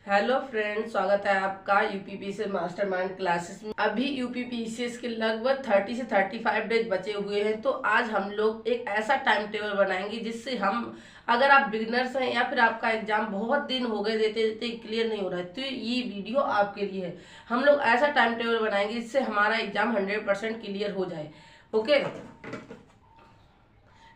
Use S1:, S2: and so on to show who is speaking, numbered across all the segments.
S1: Hello friends, स्वागत है आपका यूपीपीसीएस मास्टरमाइंड क्लासेस में। अभी यूपीपीसीएस के लगभग 30 से 35 डेज बचे हुए हैं। तो आज हम लोग एक ऐसा टाइम टेबल बनाएंगे जिससे हम, अगर आप बिगिनर्स हैं या फिर आपका एग्जाम बहुत दिन हो गए देते देते क्लियर नहीं हो रहा है, तो ये वीडियो आपके लिए है। हम लोग ऐसा टाइम टेबल बनाएंगे जिससे हमारा एग्जाम 100% क्लियर हो जाए। ओके,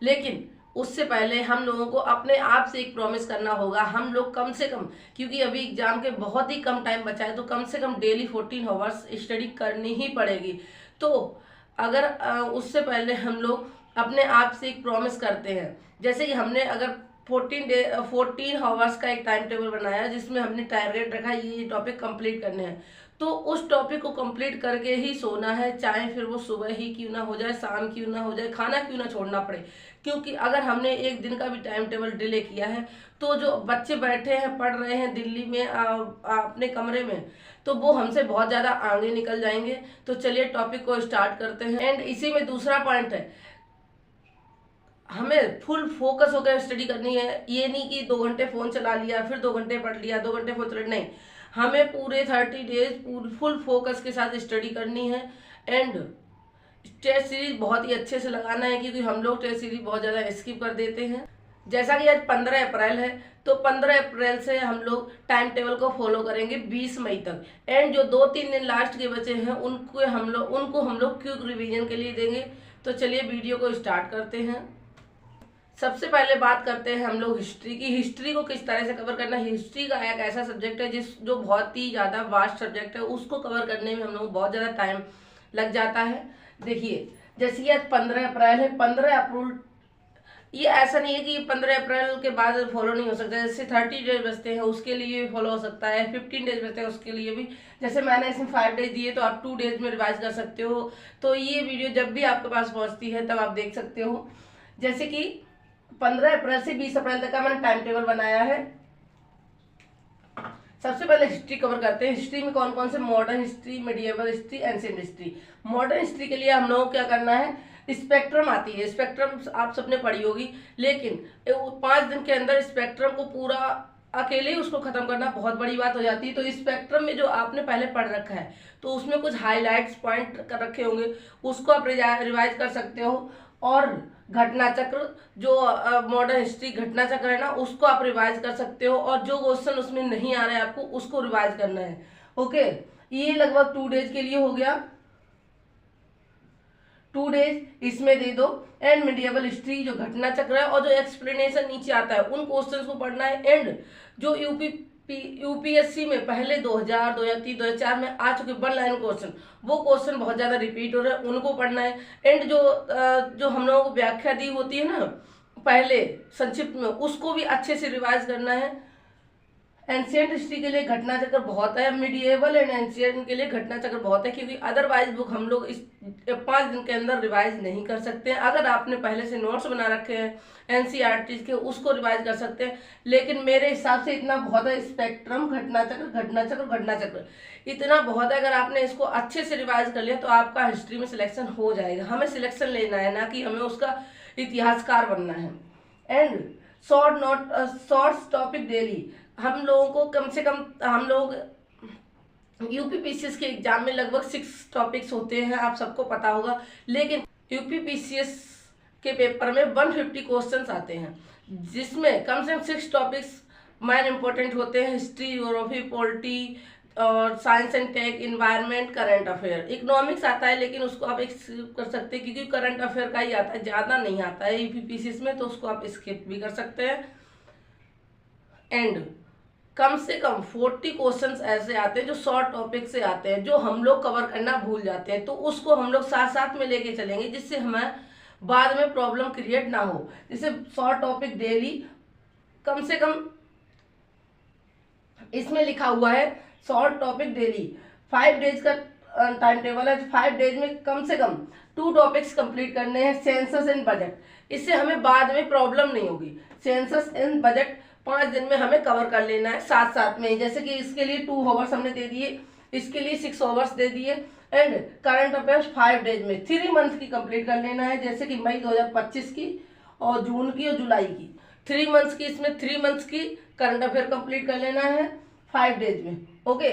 S1: लेकिन उससे पहले हम लोगों को अपने आप से एक प्रॉमिस करना होगा। हम लोग कम से कम, क्योंकि अभी एग्जाम के बहुत ही कम टाइम बचा है, तो कम से कम डेली 14 आवर्स स्टडी करनी ही पड़ेगी। तो अगर उससे पहले हम लोग अपने आप से एक प्रॉमिस करते हैं, जैसे कि हमने अगर 14 आवर्स का एक टाइम टेबल बनाया जिसमें हमने टारगेट रखा ये टॉपिक कंप्लीट करने हैं, तो उस टॉपिक को कंप्लीट करके ही सोना है, चाहे फिर वो सुबह ही क्यों ना हो जाए, शाम क्यों ना हो जाए, खाना क्यों ना छोड़ना पड़े। क्योंकि अगर हमने एक दिन का भी टाइम टेबल डिले किया है तो जो बच्चे बैठे हैं पढ़ रहे हैं दिल्ली में अपने कमरे में, तो वो हमसे बहुत ज़्यादा आगे निकल जाएंगे। तो चलिए टॉपिक को स्टार्ट करते हैं। एंड इसी में दूसरा पॉइंट है, हमें फुल फोकस होकर स्टडी करनी है। ये नहीं कि 2 घंटे फ़ोन चला लिया, फिर 2 घंटे पढ़ लिया, 2 घंटे फ़ोन चला, नहीं। हमें पूरे 30 डेज फुल फोकस के साथ स्टडी करनी है। एंड टेस्ट सीरीज बहुत ही अच्छे से लगाना है, क्योंकि हम लोग टेस्ट सीरीज बहुत ज़्यादा स्किप कर देते हैं। जैसा कि आज 15 अप्रैल है, तो 15 अप्रैल से हम लोग टाइम टेबल को फॉलो करेंगे 20 मई तक। एंड जो 2-3 दिन लास्ट के बचे हैं उनको हम लोग क्विक रिवीजन के लिए देंगे। तो चलिए वीडियो को स्टार्ट करते हैं। सबसे पहले बात करते हैं हम लोग हिस्ट्री की। हिस्ट्री को किस तरह से कवर करना है। हिस्ट्री का एक ऐसा सब्जेक्ट है जो बहुत ही ज़्यादा वास्ट सब्जेक्ट है, उसको कवर करने में हम लोग बहुत ज़्यादा टाइम लग जाता है। देखिए, जैसे कि आज 15 अप्रैल है, 15 अप्रैल, ये ऐसा नहीं है कि 15 अप्रैल के बाद फॉलो नहीं हो सकता। जैसे 30 डेज बचते हैं उसके लिए भी फॉलो हो सकता है, 15 डेज बचते हैं उसके लिए भी। जैसे मैंने इसमें 5 डेज दिए तो आप 2 डेज में रिवाइज कर सकते हो। तो ये वीडियो जब भी आपके पास पहुंचती है तब आप देख सकते हो। जैसे कि 15 अप्रैल से 20 अप्रैल तक का मैंने टाइम टेबल बनाया है। सबसे पहले हिस्ट्री कवर करते हैं। हिस्ट्री में कौन कौन से, modern history, medieval history, ancient history. Modern history के लिए हम लोगों को क्या करना है, स्पेक्ट्रम आती है। स्पेक्ट्रम आप सबने पढ़ी होगी, लेकिन 5 दिन के अंदर स्पेक्ट्रम को पूरा अकेले ही उसको खत्म करना बहुत बड़ी बात हो जाती है। तो स्पेक्ट्रम में जो आपने पहले पढ़ रखा है, तो उसमें कुछ हाईलाइट्स पॉइंट कर रखे होंगे, उसको आप रिवाइज कर सकते हो। और घटना चक्र, जो मॉडर्न हिस्ट्री घटना चक्र है ना, उसको आप रिवाइज कर सकते हो। और जो क्वेश्चन उसमें नहीं आ रहे हैं आपको, उसको रिवाइज करना है। ओके, ये लगभग 2 डेज के लिए हो गया। 2 डेज इसमें दे दो। एंड मिडिएवल हिस्ट्री जो घटना चक्र है और जो एक्सप्लेनेशन नीचे आता है उन क्वेश्चंस को पढ़ना है। एंड जो यूपीएससी में पहले 2000, 2003, 2004 में आ चुके 1 लाइन क्वेश्चन, वो क्वेश्चन बहुत ज्यादा रिपीट हो रहे हैं, उनको पढ़ना है। एंड जो हम लोगों को व्याख्या दी होती है ना पहले संक्षिप्त में, उसको भी अच्छे से रिवाइज करना है। एंशिएंट हिस्ट्री के लिए घटना चक्र बहुत है, मिडिएवल एंड एंशिएंट के लिए घटना चक्र बहुत है, क्योंकि अदरवाइज बुक हम लोग इस 5 दिन के अंदर रिवाइज नहीं कर सकते हैं। अगर आपने पहले से नोट्स बना रखे हैं एनसीईआरटी के, उसको रिवाइज कर सकते हैं, लेकिन मेरे हिसाब से इतना बहुत है। स्पेक्ट्रम, घटना चक्र, घटना चक्र, घटना चक्र, इतना बहुत है। अगर आपने इसको अच्छे से रिवाइज कर लिया तो आपका हिस्ट्री में सिलेक्शन हो जाएगा। हमें सिलेक्शन लेना है, ना कि हमें उसका इतिहासकार बनना है। एंड शॉर्ट टॉपिक डेली, हम लोगों को कम से कम, हम लोग यूपीपीसीएस के एग्जाम में लगभग 6 टॉपिक्स होते हैं, आप सबको पता होगा। लेकिन यूपीपीसीएस के पेपर में 150 क्वेश्चंस आते हैं, जिसमें कम से कम 6 टॉपिक्स मेन इंपॉर्टेंट होते हैं। हिस्ट्री, ज्योग्राफी, पॉलिटी और science and tech, environment, current affair. Economics आता है लेकिन उसको आप स्किप कर सकते हैं, क्योंकि करंट अफेयर का ही आता है, ज़्यादा नहीं आता है यूपीपीसीएस में, तो उसको आप स्किप भी कर सकते हैं। एंड कम से कम 40 क्वेश्चंस ऐसे आते हैं जो शॉर्ट टॉपिक से आते हैं, जो हम लोग कवर करना भूल जाते हैं, तो उसको हम लोग साथ साथ में लेके चलेंगे, जिससे हमें बाद में प्रॉब्लम क्रिएट ना हो। जैसे शॉर्ट टॉपिक डेली, कम से कम इसमें लिखा हुआ है शॉर्ट टॉपिक डेली 5 डेज का टाइम टेबल है। 5 डेज में कम से कम 2 टॉपिक्स कंप्लीट करने हैं, सेंसस एंड बजट। इससे हमें बाद में प्रॉब्लम नहीं होगी। सेंसस एंड बजट 5 दिन में हमें कवर कर लेना है साथ साथ में। जैसे कि इसके लिए 2 आवर्स हमने दे दिए, इसके लिए 6 आवर्स दे दिए। एंड करंट अफेयर्स 5 डेज में 3 मंथ की कंप्लीट कर लेना है, जैसे कि मई 2025 की और जून की और जुलाई की 3 मंथ्स की। इसमें 3 मंथ्स की करंट अफेयर कंप्लीट कर लेना है। 5 डेज में। ओके,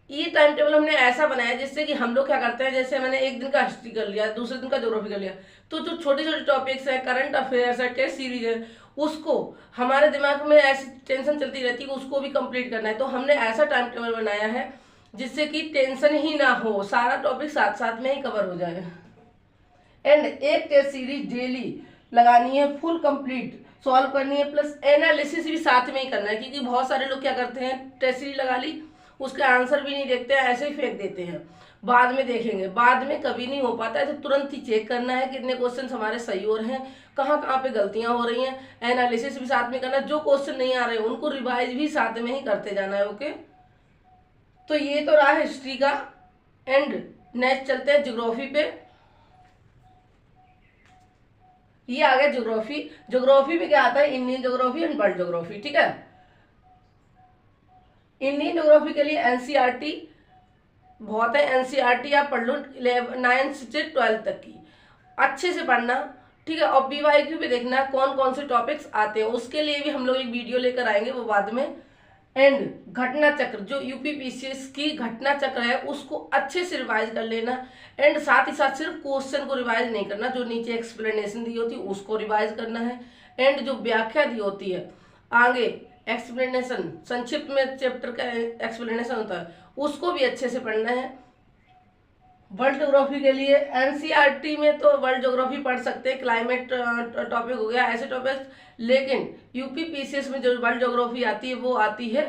S1: ये टाइम टेबल हमने ऐसा बनाया जिससे कि हम लोग क्या करते हैं, जैसे मैंने एक दिन का हिस्ट्री कर लिया, दूसरे दिन का ज्योग्राफी कर लिया, तो जो छोटे छोटे टॉपिक्स है, करंट अफेयर्स है, टेस्ट सीरीज है, उसको हमारे दिमाग में ऐसी टेंशन चलती रहती है, उसको भी कंप्लीट करना है। तो हमने ऐसा टाइम टेबल बनाया है जिससे कि टेंशन ही ना हो, सारा टॉपिक साथ साथ में ही कवर हो जाए। एंड एक टेस्ट सीरीज डेली लगानी है, फुल कंप्लीट सॉल्व करनी है, प्लस एनालिसिस भी साथ में ही करना है। क्योंकि बहुत सारे लोग क्या करते हैं, टेस्ट सीरीज लगा ली, उसका आंसर भी नहीं देखते हैं, ऐसे ही फेंक देते हैं, बाद में देखेंगे, बाद में कभी नहीं हो पाता है। तो तुरंत ही चेक करना है कितने क्वेश्चन हमारे सही हो रहे हैं, कहाँ कहाँ पे गलतियां हो रही हैं, एनालिसिस भी साथ में करना है, जो क्वेश्चन नहीं आ रहे उनको रिवाइज भी साथ में ही करते जाना है। ओके, तो ये तो रहा हिस्ट्री का। एंड नेक्स्ट चलते हैं ज्योग्राफी पे। ये आ गया ज्योग्राफी। ज्योग्राफी में क्या आता है, Indian geography and world geography. ठीक है, इंडियन ज्योग्राफी के लिए एनसीईआरटी बहुत है, एनसीईआरटी आप पढ़ लो 9 से 12 तक की, अच्छे से पढ़ना। ठीक है, और बीवाईक्यू पे देखना कौन कौन से टॉपिक्स आते हैं, उसके लिए भी हम लोग एक वीडियो लेकर आएंगे, वो बाद में। एंड घटना चक्र, जो यूपीपीसीएस की घटना चक्र है उसको अच्छे से रिवाइज कर लेना। एंड साथ ही साथ सिर्फ क्वेश्चन को रिवाइज नहीं करना, जो नीचे एक्सप्लेनेशन दी होती है उसको रिवाइज करना है। एंड जो व्याख्या दी होती है आगे, एक्सप्लेनेशन संक्षिप्त में चैप्टर का एक्सप्लेनेशन होता है, उसको भी अच्छे से पढ़ना है। वर्ल्ड ज्योग्राफी के लिए एनसीईआरटी में तो वर्ल्ड ज्योग्राफी पढ़ सकते हैं, क्लाइमेट टॉपिक हो गया, ऐसे टॉपिक्स। लेकिन यूपीपीसीएस में जो वर्ल्ड ज्योग्राफी आती है वो आती है,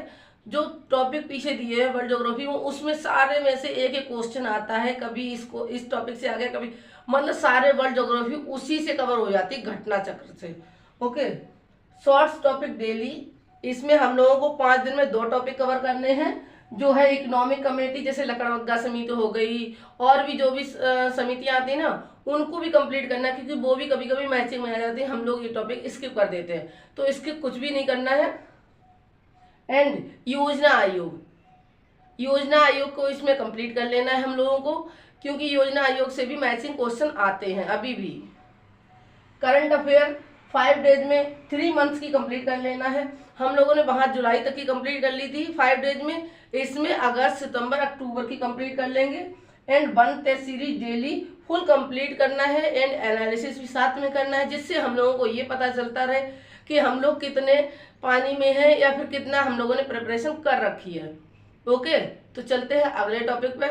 S1: जो टॉपिक पीछे दिए हैं वर्ल्ड ज्योग्राफी में, उसमें सारे में से एक एक क्वेश्चन आता है, कभी इसको इस टॉपिक से आ गया, कभी मतलब सारे वर्ल्ड ज्योग्राफी उसी से कवर हो जाती है, घटना चक्र से। ओके, शॉर्ट्स टॉपिक डेली, इसमें हम लोगों को 5 दिन में 2 टॉपिक कवर करने हैं, जो है इकोनॉमिक कमेटी, जैसे लकड़बग्गा समिति हो गई, और भी जो भी समितियां आती है ना, उनको भी कंप्लीट करना है, क्योंकि वो भी कभी कभी मैचिंग में आ जाती है, हम लोग ये टॉपिक स्किप कर देते हैं, तो स्किप कुछ भी नहीं करना है। एंड योजना आयोग, योजना आयोग को इसमें कंप्लीट कर लेना है हम लोगों को, क्योंकि योजना आयोग से भी मैचिंग क्वेश्चन आते हैं अभी भी। करंट अफेयर 5 डेज में 3 मंथ्स की कंप्लीट कर लेना है। हम लोगों ने वहां जुलाई तक की कंप्लीट कर ली थी 5 डेज में, इसमें अगस्त सितंबर अक्टूबर की कंप्लीट कर लेंगे। And 1 test series daily full complete करना है, एंड एनालिसिस भी साथ में करना है, जिससे हम लोगों को ये पता चलता रहे कि हम लोग कितने पानी में हैं, या फिर कितना हम लोगों ने प्रिपरेशन कर रखी है। ओके, तो चलते हैं अगले टॉपिक पे।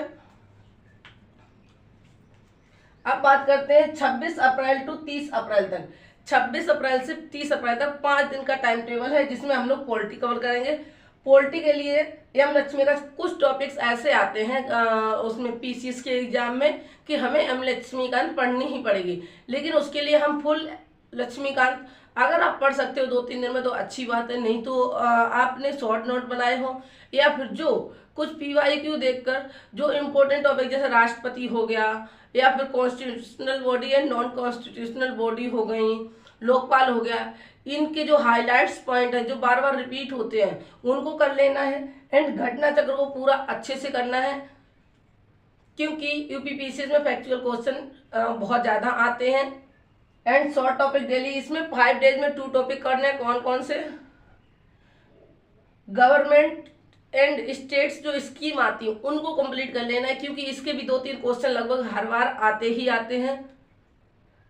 S1: अब बात करते हैं 26 अप्रैल टू 30 अप्रैल तक। 26 अप्रैल से 30 अप्रैल तक 5 दिन का टाइम टेबल है, जिसमें हम लोग पॉलिटी कवर करेंगे। पॉलिटी के लिए एम लक्ष्मी का कुछ टॉपिक्स ऐसे आते हैं उसमें पीसीएस के एग्जाम में, कि हमें एम लक्ष्मीकांत पढ़नी ही पड़ेगी, लेकिन उसके लिए हम फुल लक्ष्मीकांत अगर आप पढ़ सकते हो 2-3 दिन में तो अच्छी बात है, नहीं तो आपने शॉर्ट नोट बनाए हो, या फिर जो कुछ पीवाईक्यू देखकर जो इम्पोर्टेंट टॉपिक जैसे राष्ट्रपति हो गया, या फिर constitutional body and non constitutional body हो गई, लोकपाल हो गया, इनके जो हाइलाइट्स पॉइंट है जो बार बार रिपीट होते हैं उनको कर लेना है। एंड घटना चक्र को पूरा अच्छे से करना है, क्योंकि यूपीपीसीएस में फैक्चुअल क्वेश्चन बहुत ज़्यादा आते हैं। एंड शॉर्ट टॉपिक डेली, इसमें 5 डेज में 2 टॉपिक करने हैं। कौन कौन से, गवर्नमेंट एंड स्टेट्स जो स्कीम आती है उनको कंप्लीट कर लेना है, क्योंकि इसके भी 2-3 क्वेश्चन लगभग हर बार आते ही आते हैं।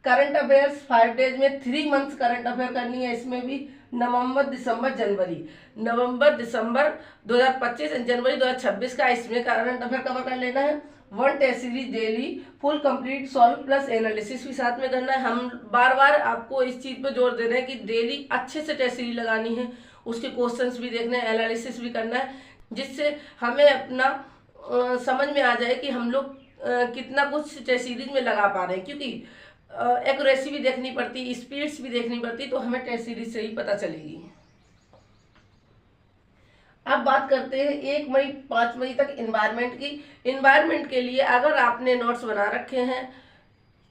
S1: करंट अफेयर्स 5 डेज में 3 मंथ्स करंट अफेयर करनी है, इसमें भी नवंबर दिसंबर जनवरी, नवंबर दिसंबर 2025 एंड जनवरी 2026 का इसमें करंट अफेयर कवर कर लेना है। 1 test series daily full complete solve plus analysis भी साथ में करना है। हम बार बार आपको इस चीज़ पर जोर दे रहे हैं कि डेली अच्छे से टेस्ट सीरीज लगानी है, उसके क्वेश्चंस भी देखने हैं, एनालिसिस भी करना है, जिससे हमें अपना समझ में आ जाए कि हम लोग कितना कुछ टेस्ट सीरीज में लगा पा रहे हैं, क्योंकि एक्यूरेसी भी देखनी पड़ती, स्पीड्स भी देखनी पड़ती, तो हमें टेस्ट सीरीज से ही पता चलेगी। अब बात करते हैं 1 मई 5 मई तक इन्वायरमेंट की। इन्वायरमेंट के लिए अगर आपने नोट्स बना रखे हैं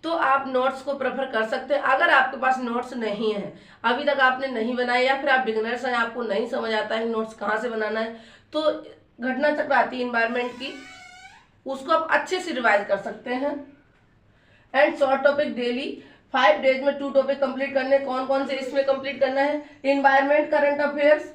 S1: तो आप नोट्स को प्रेफर कर सकते हैं। अगर आपके पास नोट्स नहीं है, अभी तक आपने नहीं बनाए, या फिर आप बिगिनर्स हैं, आपको नहीं समझ आता है नोट्स कहाँ से बनाना है, तो घटना चक्र आती है इन्वायरमेंट की, उसको आप अच्छे से रिवाइज कर सकते हैं। And short topic daily 5 days में 2 टॉपिक कंप्लीट करने। कौन कौन से इसमें कंप्लीट करना है, environment, current affairs,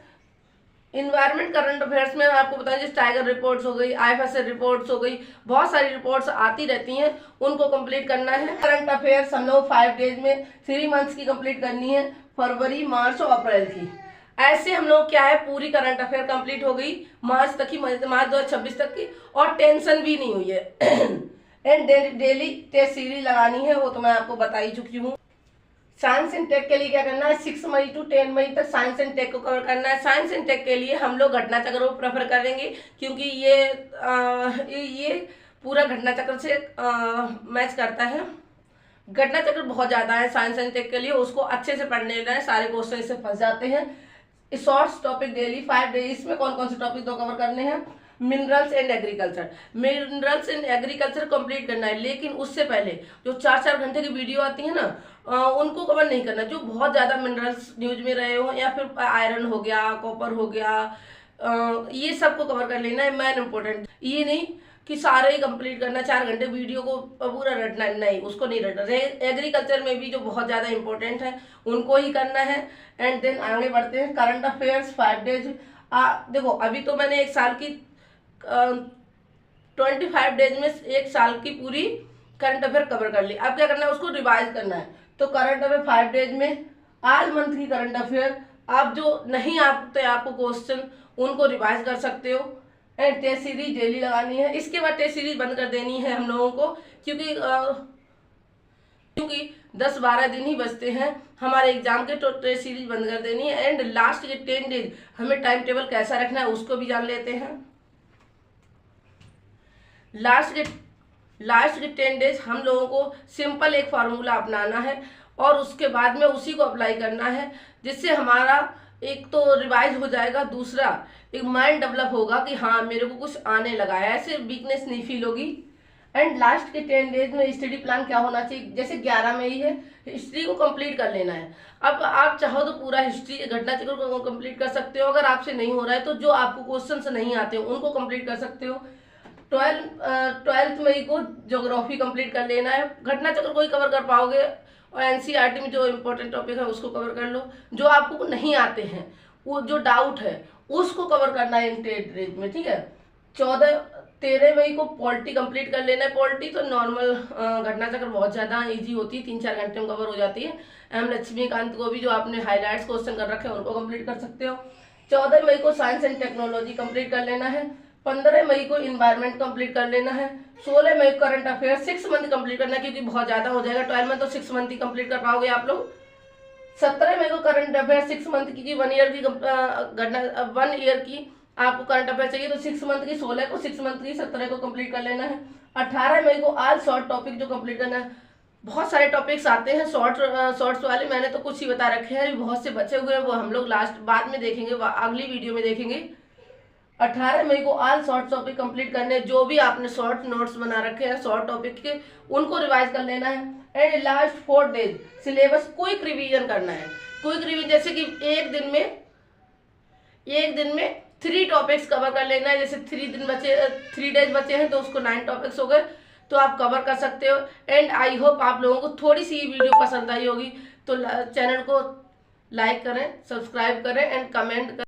S1: environment current affairs में आपको बताएं, जैसे टाइगर रिपोर्ट्स हो गई, IFSC रिपोर्ट्स हो गई, बहुत सारी रिपोर्ट्स आती रहती हैं, उनको कंप्लीट करना है। करंट अफेयर्स हम लोग 5 डेज में 3 मंथ्स की कंप्लीट करनी है, फरवरी, मार्च और अप्रैल की। ऐसे हम लोग क्या है, पूरी करंट अफेयर कंप्लीट हो गई मार्च तक की, मार्च 2026 तक की, और टेंशन भी नहीं हुई है। एंड डेली टेस्ट सीरीज लगानी है, वो तो मैं आपको बता ही चुकी हूँ। साइंस एंड टेक के लिए क्या करना है, 6 मई टू 10 मई तक साइंस एंड टेक को कवर करना है। साइंस एंड टेक के लिए हम लोग घटना चक्र को प्रेफर करेंगे, क्योंकि ये पूरा घटना चक्र से मैच करता है। घटना चक्र बहुत ज़्यादा है साइंस एंड टेक के लिए, उसको अच्छे से पढ़ने लेना है, सारे क्वेश्चन इससे फंस जाते हैं। शॉर्ट्स टॉपिक डेली 5 डेज में कौन कौन से टॉपिक दो कवर करने हैं, minerals and agriculture. Minerals and agriculture complete करना है, लेकिन उससे पहले जो 4-4 घंटे की वीडियो आती है ना, उनको कवर नहीं करना। जो बहुत ज़्यादा मिनरल्स न्यूज में रहे हो, या फिर आयरन हो गया, कॉपर हो गया, ये सब को कवर कर लेना है, मेन इंपॉर्टेंट। ये नहीं कि सारे ही कंप्लीट करना, 4 घंटे वीडियो को पूरा रटना, नहीं, उसको नहीं रटना। एग्रीकल्चर में भी जो बहुत ज़्यादा इंपॉर्टेंट है उनको ही करना है। एंड देन आगे बढ़ते हैं, करंट अफेयर्स 5 डेज। देखो अभी तो मैंने 1 साल की 25 डेज में 1 साल की पूरी करंट अफेयर कवर कर ली। अब क्या करना है, उसको रिवाइज करना है। तो करंट अफेयर 5 डेज में आज मंथ की करंट अफेयर, आप जो नहीं आते आपको क्वेश्चन, उनको रिवाइज कर सकते हो। एंड टेस्ट सीरीज डेली लगानी है। इसके बाद टेस्ट सीरीज बंद कर देनी है हम लोगों को, क्योंकि 10-12 दिन ही बचते हैं हमारे एग्जाम के, तो टेस्ट सीरीज बंद कर देनी है। एंड लास्ट के 10 डेज हमें टाइम टेबल कैसा रखना है उसको भी जान लेते हैं। लास्ट के 10 डेज हम लोगों को सिंपल एक फार्मूला अपनाना है, और उसके बाद में उसी को अप्लाई करना है, जिससे हमारा एक तो रिवाइज हो जाएगा, दूसरा एक माइंड डेवलप होगा कि हाँ मेरे को कुछ आने लगा है, ऐसे वीकनेस नहीं फील होगी। एंड लास्ट के 10 डेज में स्टडी प्लान क्या होना चाहिए, जैसे 11 मई है, हिस्ट्री को कंप्लीट कर लेना है। अब आप चाहो तो पूरा हिस्ट्री घटना चक्र को कंप्लीट कर सकते हो, अगर आपसे नहीं हो रहा है तो जो आपको क्वेश्चन नहीं आते हो उनको कंप्लीट कर सकते हो। 12 मई को ज्योग्राफी कंप्लीट कर लेना है। घटना चक्र को ही कवर कर पाओगे, और NCERT में जो इम्पोर्टेंट टॉपिक है उसको कवर कर लो। जो आपको नहीं आते हैं, वो जो डाउट है उसको कवर करना है इन 10 डेज में, ठीक है। 13 मई को पॉलिटी कंप्लीट कर लेना है। पॉलिटी तो नॉर्मल घटना चक्र बहुत ज़्यादा इजी होती है, 3-4 घंटे में कवर हो जाती है। लक्ष्मीकांत को भी जो आपने हाईलाइट्स क्वेश्चन कर रखे हैं उनको कंप्लीट कर सकते हो। 14 मई को साइंस एंड टेक्नोलॉजी कंप्लीट कर लेना है। 15 मई को इन्वायरमेंट कंप्लीट कर लेना है। 16 मई को करंट अफेयर 6 मंथ कंप्लीट करना है, क्योंकि बहुत ज़्यादा हो जाएगा 12 में, तो 6 मंथ ही कंप्लीट कर पाओगे आप लोग। 17 मई को करंट अफेयर 6 मंथ की 1 ईयर की घटना 1 ईयर की आपको करंट अफेयर चाहिए, तो 6 मंथ की 16 को, 6 मंथ की 17 को कंप्लीट कर लेना है। 18 मई को आज शॉर्ट टॉपिक जो कंप्लीट करना है। बहुत सारे टॉपिक्स आते हैं शॉर्ट्स वाले, मैंने तो कुछ ही बता रखे हैं, बहुत से बचे हुए हैं, वो हम लोग बाद में देखेंगे, अगली वीडियो में देखेंगे। 18 मई को ऑल शॉर्ट टॉपिक कंप्लीट करने, जो भी आपने शॉर्ट नोट्स बना रखे हैं शॉर्ट टॉपिक के, उनको रिवाइज कर लेना है। And last 4 days syllabus quick revision करना है। क्विक रिवीजन जैसे कि एक दिन में 3 टॉपिक्स कवर कर लेना है। जैसे 3 डेज बचे हैं तो उसको 9 टॉपिक्स हो गए, तो आप कवर कर सकते हो। एंड आई होप आप लोगों को थोड़ी सी वीडियो पसंद आई होगी, तो चैनल को लाइक करें, सब्सक्राइब करें एंड कमेंट करें।